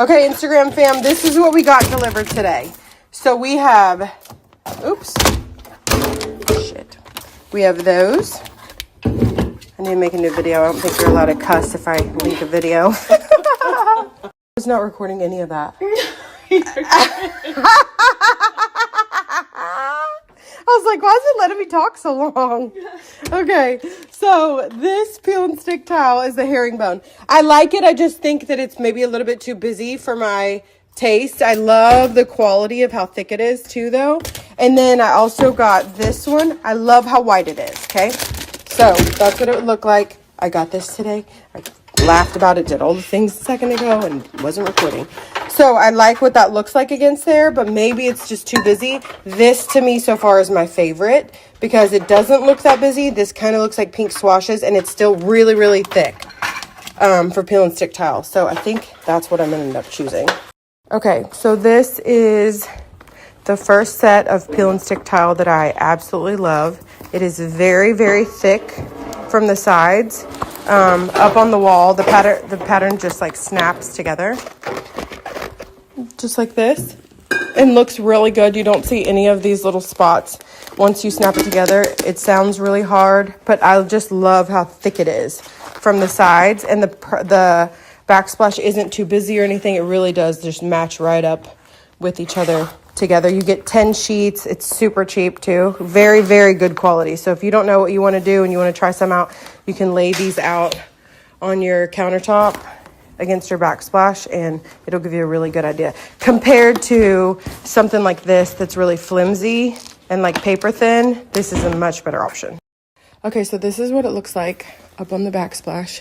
Okay, Instagram fam, this is what we got delivered today. So we have, oops, shit. We have those. I need to make a new video. I don't think you're allowed to cuss if I make a video. I was not recording any of that. I was like, why is it letting me talk so long? Okay, so this peel and stick towel is the herringbone. I like it. I just think that it's maybe a little bit too busy for my taste. I love the quality of how thick it is too, though. And then I also got this one. I love how white it is, okay? So that's what it would look like. I got this today. I laughed about it, did all the things a second ago, and wasn't recording. So I like what that looks like against there, but maybe it's just too busy. This to me so far is my favorite because it doesn't look that busy. This kind of looks like pink swashes, and it's still really, really thick for peel and stick tile. So I think that's what I'm going to end up choosing. Okay, so this is the first set of peel and stick tile that I absolutely love. It is very, very thick from the sides. Up on the wall, the pattern just like snaps together. Just like this. And looks really good. You don't see any of these little spots once you snap it together. It sounds really hard, but I just love how thick it is from the sides. And the backsplash isn't too busy or anything. It really does just match right up with each other together. You get 10 sheets. It's super cheap too. Very, very good quality. So if you don't know what you want to do and you want to try some out, you can lay these out on your countertop against your backsplash and it'll give you a really good idea. Compared to something like this that's really flimsy and like paper thin, this is a much better option. Okay, so this is what it looks like up on the backsplash.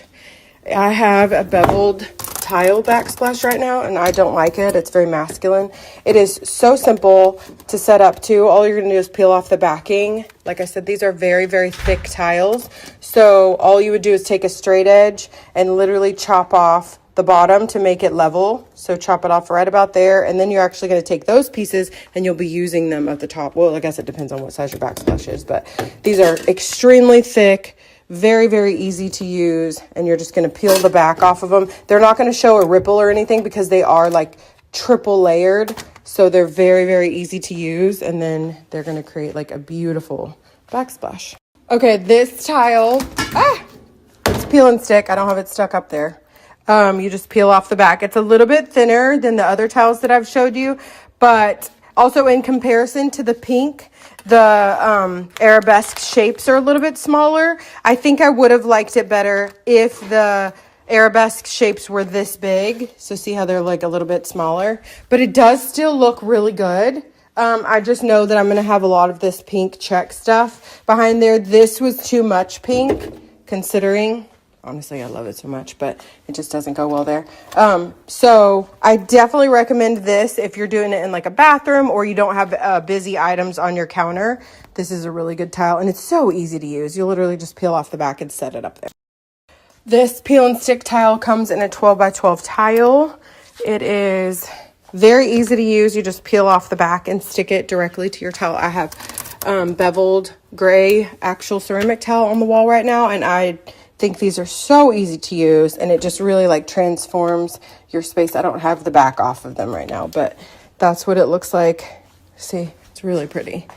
I have a beveled tile backsplash right now and I don't like it. It's very masculine. It is so simple to set up too. All you're gonna do is peel off the backing. Like I said, these are very, very thick tiles. So all you would do is take a straight edge and literally chop off the bottom to make it level. So chop it off right about there. And then you're actually going to take those pieces and you'll be using them at the top. Well, I guess it depends on what size your backsplash is, but these are extremely thick, very, very easy to use. And you're just going to peel the back off of them. They're not going to show a ripple or anything because they are like triple layered. So they're very, very easy to use. And then they're going to create like a beautiful backsplash. Okay, this tile, it's peel and stick. I don't have it stuck up there. You just peel off the back. It's a little bit thinner than the other tiles that I've showed you, but also in comparison to the pink, the arabesque shapes are a little bit smaller. I think I would have liked it better if the arabesque shapes were this big. So see how they're like a little bit smaller, but it does still look really good. I just know that I'm going to have a lot of this pink check stuff behind there. This was too much pink considering... Honestly, I love it so much, but it just doesn't go well there. So I definitely recommend this if you're doing it in like a bathroom or you don't have busy items on your counter. This is a really good tile and it's so easy to use. You literally just peel off the back and set it up there. This peel and stick tile comes in a 12 by 12 tile. It is very easy to use. You just peel off the back and stick it directly to your tile. I have beveled gray actual ceramic tile on the wall right now, and I think these are so easy to use and it just really like transforms your space. I don't have the back off of them right now, but that's what it looks like. See, it's really pretty.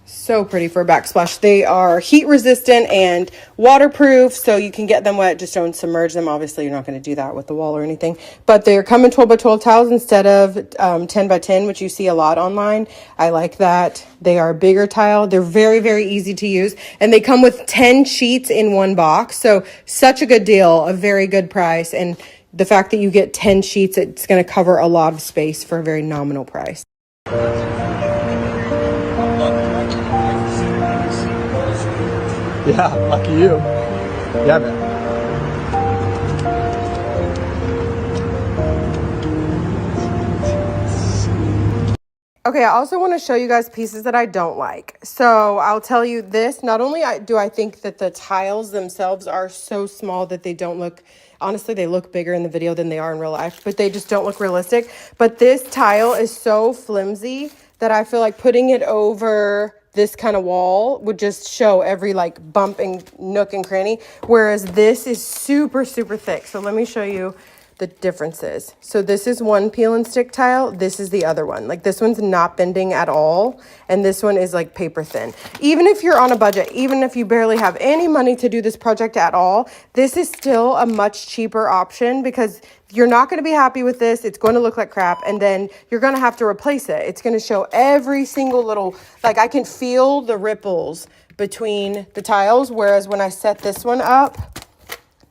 So pretty for a backsplash. They are heat resistant and waterproof, so you can get them wet. Just don't submerge them. Obviously, you're not going to do that with the wall or anything. But they're coming 12 by 12 tiles instead of 10 by 10, which you see a lot online. I like that. They are a bigger tile. They're very, very easy to use. And they come with 10 sheets in one box. So such a good deal, a very good price. And the fact that you get 10 sheets, it's going to cover a lot of space for a very nominal price. Yeah, lucky you. Yeah, man. Okay, I also want to show you guys pieces that I don't like. So I'll tell you this, not only do I think that the tiles themselves are so small that they don't look, honestly, they look bigger in the video than they are in real life, but they just don't look realistic. But this tile is so flimsy that I feel like putting it over this kind of wall would just show every like bump and nook and cranny. Whereas this is super, super thick. So let me show you the differences. So this is one peel and stick tile. This is the other one. Like this one's not bending at all. And this one is like paper thin. Even if you're on a budget, even if you barely have any money to do this project at all, this is still a much cheaper option because you're not going to be happy with this. It's going to look like crap. And then you're going to have to replace it. It's going to show every single little, like I can feel the ripples between the tiles. Whereas when I set this one up,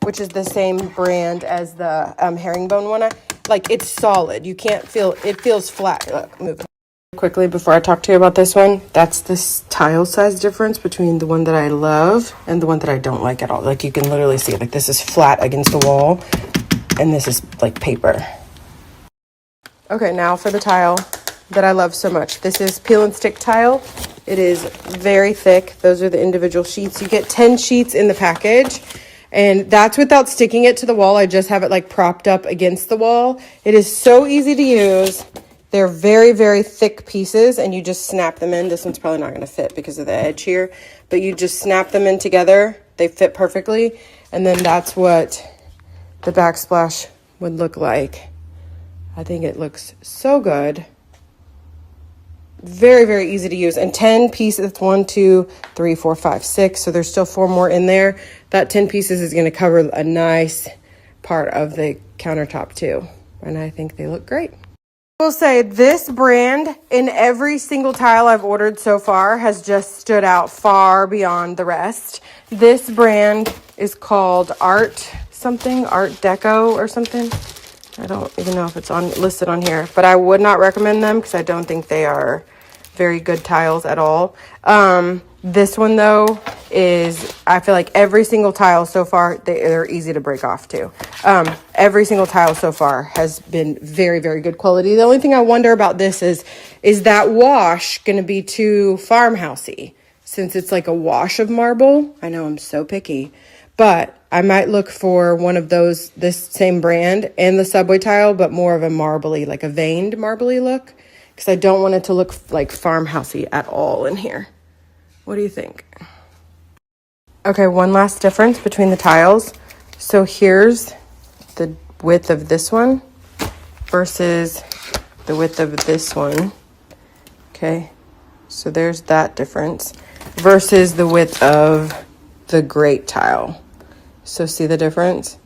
which is the same brand as the herringbone one, like it's solid. You can't feel, it feels flat. Look, move it. Quickly before I talk to you about this one, that's this tile size difference between the one that I love and the one that I don't like at all. Like you can literally see it. Like this is flat against the wall and this is like paper. Okay, now for the tile that I love so much. This is peel and stick tile. It is very thick. Those are the individual sheets. You get 10 sheets in the package. And that's without sticking it to the wall. I just have it like propped up against the wall. It is so easy to use. They're very, very thick pieces and you just snap them in. This one's probably not going to fit because of the edge here, but you just snap them in together. They fit perfectly. And then that's what the backsplash would look like. I think it looks so good. Very, very easy to use. And 10 pieces, 1, 2, 3, 4, 5, 6. So there's still 4 more in there. That 10 pieces is going to cover a nice part of the countertop too. And I think they look great. I will say this brand in every single tile I've ordered so far has just stood out far beyond the rest. This brand is called Art Deco or something. I don't even know if it's listed on here, but I would not recommend them because I don't think they are very good tiles at all. This one though is, I feel like every single tile so far, they're easy to break off too. Every single tile so far has been very, very good quality. The only thing I wonder about this is that wash going to be too farmhousey since it's like a wash of marble? I know I'm so picky, but I might look for one of those, this same brand and the Subway tile, but more of a marbly, like a veined marbly look, because I don't want it to look like farmhousey at all in here. What do you think? Okay, one last difference between the tiles. So here's the width of this one versus the width of this one. Okay, so there's that difference versus the width of the grate tile. So see the difference?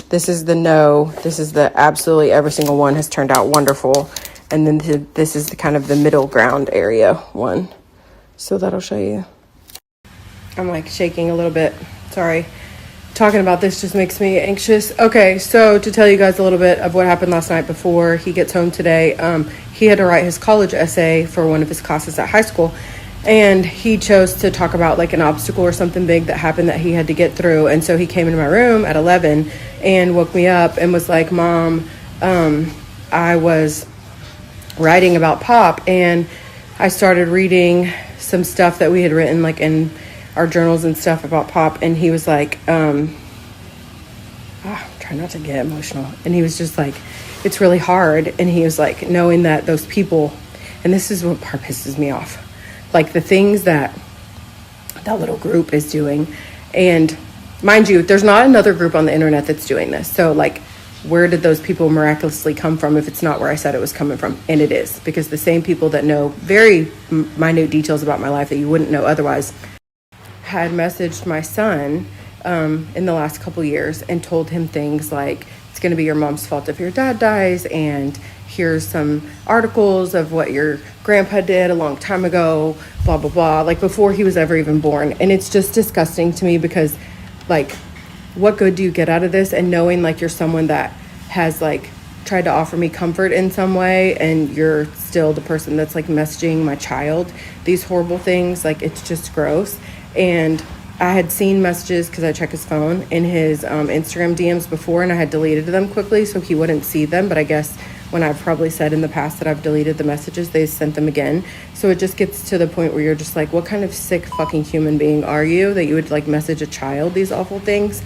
This is the no, this is the absolutely every single one has turned out wonderful. And then this is the kind of the middle ground area one. So that'll show you. I'm like shaking a little bit. Sorry. Talking about this just makes me anxious. Okay, so to tell you guys a little bit of what happened last night before he gets home today, he had to write his college essay for one of his classes at high school. And he chose to talk about like an obstacle or something big that happened that he had to get through. And so he came into my room at 11 and woke me up and was like, Mom, I was writing about Pop and I started reading some stuff that we had written like in our journals and stuff about Pop. And he was like, try not to get emotional. And he was just like, it's really hard. And he was like, knowing that those people, and this is what part pisses me off, like the things that little group is doing. And mind you, there's not another group on the internet that's doing this. So like, where did those people miraculously come from if it's not where I said it was coming from? And it is, because the same people that know very minute details about my life that you wouldn't know otherwise had messaged my son in the last couple years and told him things like, it's going to be your mom's fault if your dad dies, and here's some articles of what your grandpa did a long time ago, blah, blah, blah, like before he was ever even born. And it's just disgusting to me because like, what good do you get out of this? And knowing like you're someone that has like tried to offer me comfort in some way, and you're still the person that's like messaging my child these horrible things, like it's just gross. And I had seen messages, because I check his phone, in his Instagram DMs before, and I had deleted them quickly so he wouldn't see them. But I guess when I've probably said in the past that I've deleted the messages, they sent them again. So it just gets to the point where you're just like, what kind of sick fucking human being are you that you would like message a child these awful things?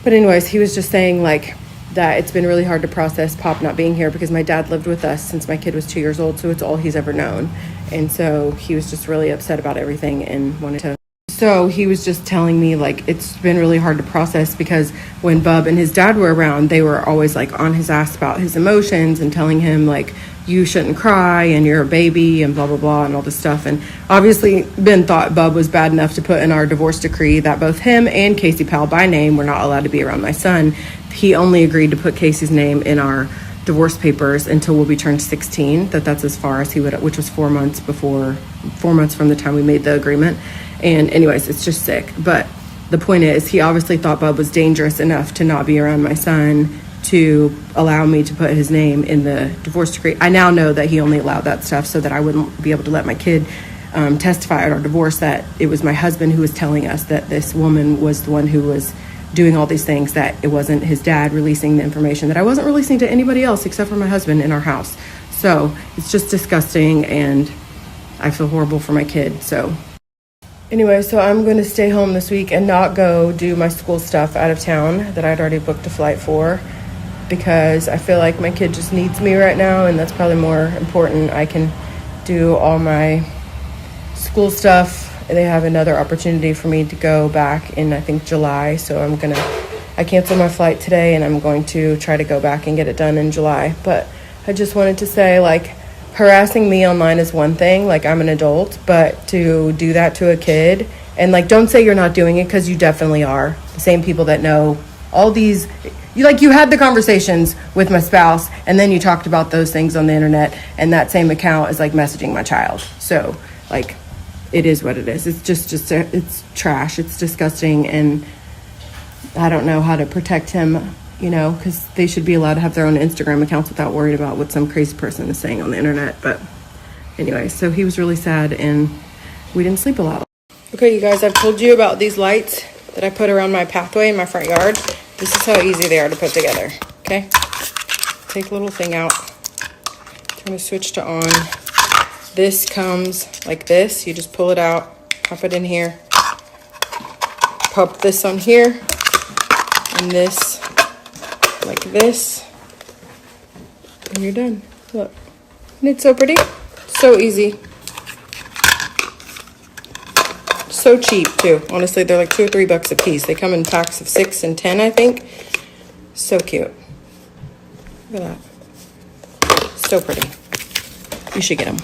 But anyways, he was just saying like that it's been really hard to process Pop not being here because my dad lived with us since my kid was 2 years old. So it's all he's ever known. And so he was just really upset about everything and wanted to So he was just telling me, like, it's been really hard to process because when Bub and his dad were around, they were always, like, on his ass about his emotions and telling him, like, you shouldn't cry and you're a baby and blah, blah, blah and all this stuff. And obviously Ben thought Bub was bad enough to put in our divorce decree that both him and Casey Powell by name were not allowed to be around my son. He only agreed to put Casey's name in our divorce papers until we'll be turned 16. That's as far as he would, which was 4 months from the time we made the agreement. And anyways, it's just sick. But the point is, he obviously thought Bub was dangerous enough to not be around my son to allow me to put his name in the divorce decree. I now know that he only allowed that stuff so that I wouldn't be able to let my kid testify at our divorce that it was my husband who was telling us that this woman was the one who was doing all these things, that it wasn't his dad releasing the information that I wasn't releasing to anybody else except for my husband in our house. So it's just disgusting, and I feel horrible for my kid. So anyway, so I'm going to stay home this week and not go do my school stuff out of town that I'd already booked a flight for, because I feel like my kid just needs me right now, and that's probably more important. I can do all my school stuff. They have another opportunity for me to go back in, I think, July. So I canceled my flight today, and I'm going to try to go back and get it done in July. But I just wanted to say, like, harassing me online is one thing, like, I'm an adult, but to do that to a kid, and, like, don't say you're not doing it, because you definitely are. The same people that know all these, you had the conversations with my spouse, and then you talked about those things on the internet, and that same account is, like, messaging my child. So, like, it is what it is. It's just it's trash. It's disgusting, and I don't know how to protect him, because they should be allowed to have their own Instagram accounts without worrying about what some crazy person is saying on the internet. But anyway, so he was really sad, and we didn't sleep a lot. Okay, you guys, I've told you about these lights that I put around my pathway in my front yard. This is how easy they are to put together, okay? Take the little thing out. Turn the switch to on. This comes like this. You just pull it out, pop it in here, pop this on here, and this like this, and you're done. Look, and it's so pretty, so easy, so cheap too. Honestly, they're like $2 or $3 a piece. They come in packs of 6 and 10, I think. So cute. Look at that. So pretty. You should get them.